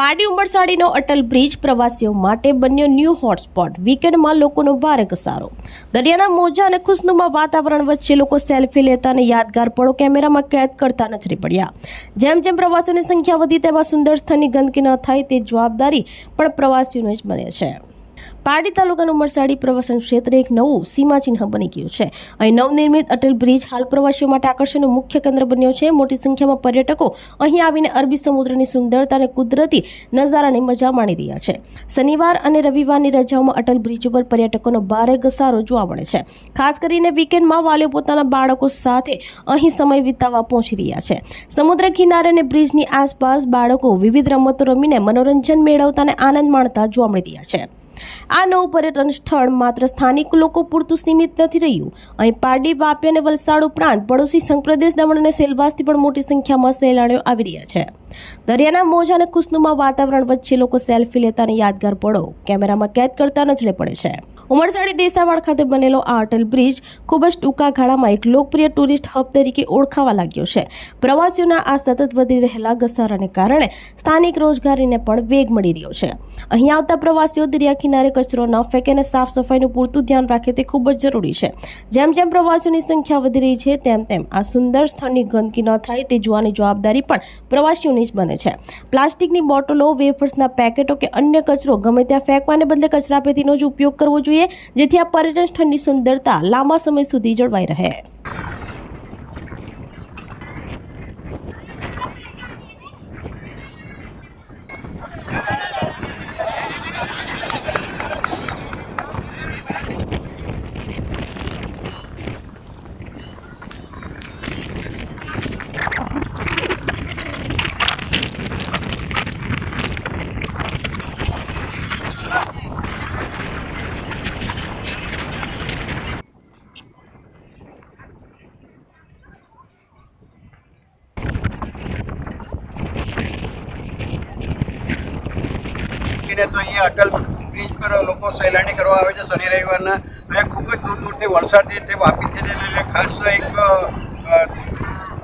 Pardi ઉમરસાડીનો Atal bridge પ્રવાસીઓ માટે બન્યો ન્યૂ હોટસ્પોટ। વીકેન્ડમાં લોકોનો ભારે ઘસારો। દરિયાના મોજા અને ખુશનુમા વાતાવરણ વચ્ચે લોકો સેલ્ફી લેતા અને યાદગાર પળો કેમેરામાં કેદ કરતા નજરે પડ્યા। જેમ જેમ પ્રવાસીઓની સંખ્યા વધી તેમાં સુંદર સ્થળની ગંદકી ન થાય તે જવાબદારી પણ પ્રવાસીઓની જ બને છે। પારડી તાલુકાનું ઉમરસાડી પ્રવાસન ક્ષેત્ર એક નવું સીમાચિહ્ન બની ગયું છે। અહીં નવનિર્મિત અટલ બ્રિજ હાલ પ્રવાસીઓ માટે આકર્ષણનું મુખ્ય કેન્દ્ર બન્યો છે। મોટી સંખ્યામાં પર્યટકો અહીં આવીને અરબી સમુદ્રની સુંદરતા અને કુદરતી નજારાની મજા માણી રહ્યા છે। શનિવાર અને રવિવારની રજાઓમાં અટલ બ્રિજ ઉપર પર્યટકોનો ભારે ઘસારો જોવા મળે છે। ખાસ કરીને વીકેન્ડમાં વાલીઓ પોતાના બાળકો સાથે અહીં સમય વિતાવવા પહોંચી રહ્યા છે। સમુદ્ર કિનારે અને બ્રિજની આસપાસ બાળકો વિવિધ રમતો રમીને મનોરંજન મેળવતા અને આનંદ માણતા જોવા મળી રહ્યા છે। આ નવું પર્યટન સ્થળ માત્ર સ્થાનિક લોકો પૂરતું સીમિત નથી રહ્યું। અહીં પારડી, વાપી અને વલસાડ ઉપરાંત પડોશી સંઘ પ્રદેશ દમણ અને સેલવાસથી પણ મોટી સંખ્યામાં સહેલાણીઓ આવી રહ્યા છે। દરિયાના મોજા અને ખુશનુમા વાતાવરણ વચ્ચે લોકો સેલ્ફી લેતા અને યાદગાર પળો કેમેરામાં કેદ કરતા નજરે પડે છે। ઉમરસાડી દેસાવાડ ખાતે બનેલો આ અટલ બ્રિજ ખૂબ જ ટૂંકા ગાળામાં એક લોકપ્રિય ટુરિસ્ટ હબ તરીકે ઓળખાવા લાગ્યો છે। પ્રવાસીઓના આ સતત વધી રહેલા ઘસારાને કારણે સ્થાનિક રોજગારીને પણ વેગ મળી રહ્યો છે। અહીં આવતા પ્રવાસીઓ દરિયા કિનારે કચરો ન ફેંકે અને સાફ સફાઈનું પૂરતું ધ્યાન રાખે તે ખૂબ જ જરૂરી છે। જેમ જેમ પ્રવાસીઓની સંખ્યા વધી રહી છે તેમ તેમ આ સુંદર સ્થળની ગંદકી ન થાય તે જોવાની જવાબદારી પણ પ્રવાસીઓની જ બને છે। પ્લાસ્ટિકની બોટલો, વેફર્સના પેકેટો કે અન્ય કચરો ગમે ત્યાં ફેંકવાને બદલે કચરાપેટીનો જ ઉપયોગ કરવો જોઈએ, જેથી આ પર્યટન સ્થળની સુંદરતા લાંબા સમય સુધી જળવાઈ રહે। તો અહીંયા અટલ બ્રિજ પર લોકો સહેલાણી કરવા આવે છે શનિ રવિવારના। અહીંયા ખૂબ જ દૂર દૂરથી વલસાડથી તે વાપીથી લઈને ખાસ એક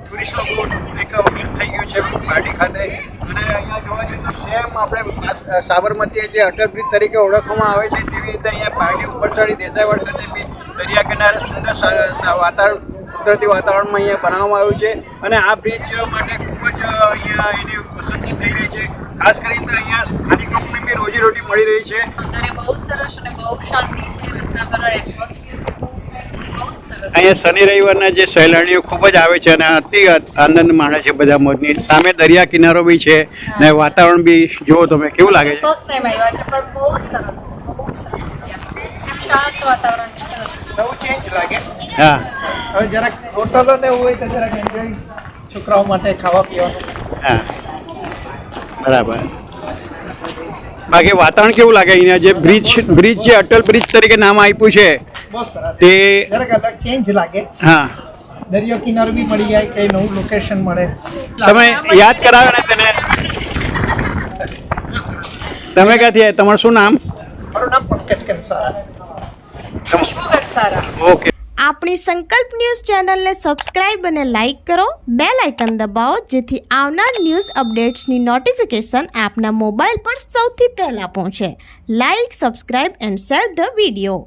ટુરિસ્ટ લોકો એક મીટ થઈ ગયું છે પારડી ખાતે। અને અહીંયા જોવા જઈએ તો સેમ આપણે સાબરમતી જે અટલ બ્રિજ તરીકે ઓળખવામાં આવે છે તેવી રીતે અહીંયા પારડી ઉમરસાડી દેસાઈવાડ ખાતે બી દરિયા કિનારે સુંદર વાતાવરણ કુદરતી વાતાવરણમાં અહીંયા બનાવવામાં આવ્યું છે। અને આ બ્રિજ માટે ખૂબ જ અહીંયા એની પ્રશંસા થઈ રહી છે। ખાસ કરીને અહીંયા સ્થાનિક લોકોને બી રોજીરોટી મળી રહી છે। અને બહુ સરસ અને બહુ શાંતિ છે, વાતાવરણ એટમોસ્ફિયર બહુ સરસ। અહીંયા શનિ રવિવારના જે સહેલાણીઓ ખૂબ જ આવે છે અને અતિ આનંદ માણે છે બધા મોજની। સામે દરિયા કિનારો બી છે ને વાતાવરણ બી જુઓ તમે કેવું લાગે છે। ફર્સ્ટ ટાઈમ આવ્યા છે પણ બહુ સરસ જગ્યા, શાંત વાતાવરણ છે, સરસ નવું ચેન્જ લાગે। હા, હવે જરાક હોટલો ને એવું હોય તો જરાક એન્જોય છોકરાઓ માટે ખાવા પીવાનું। હા, બરાબર। બાકી વાતાવરણ કેવું લાગે અહીંયા જે બ્રિજ જે અટલ બ્રિજ તરીકે નામ આપ્યું છે બહુ સરસ, તે જરાક અલગ ચેન્જ લાગે। હા, દરિયો કિનારો બી મળી જાય, કઈ નવું લોકેશન મળે। તમે યાદ કરાવે ને તેને। તમે ક્યાંથી તમારું શું નામ? મારું નામ પંકજ કંસારા। સારા। ઓકે। આપણી સંકલ્પ ન્યૂઝ ચેનલને સબસ્ક્રાઇબ અને લાઇક કરો, બેલ આઇકન દબાવો, જેથી આવનાર ન્યૂઝ અપડેટ્સની નોટિફિકેશન આપના મોબાઈલ પર સૌથી પહેલા પહોંચે। Like, subscribe and share the video.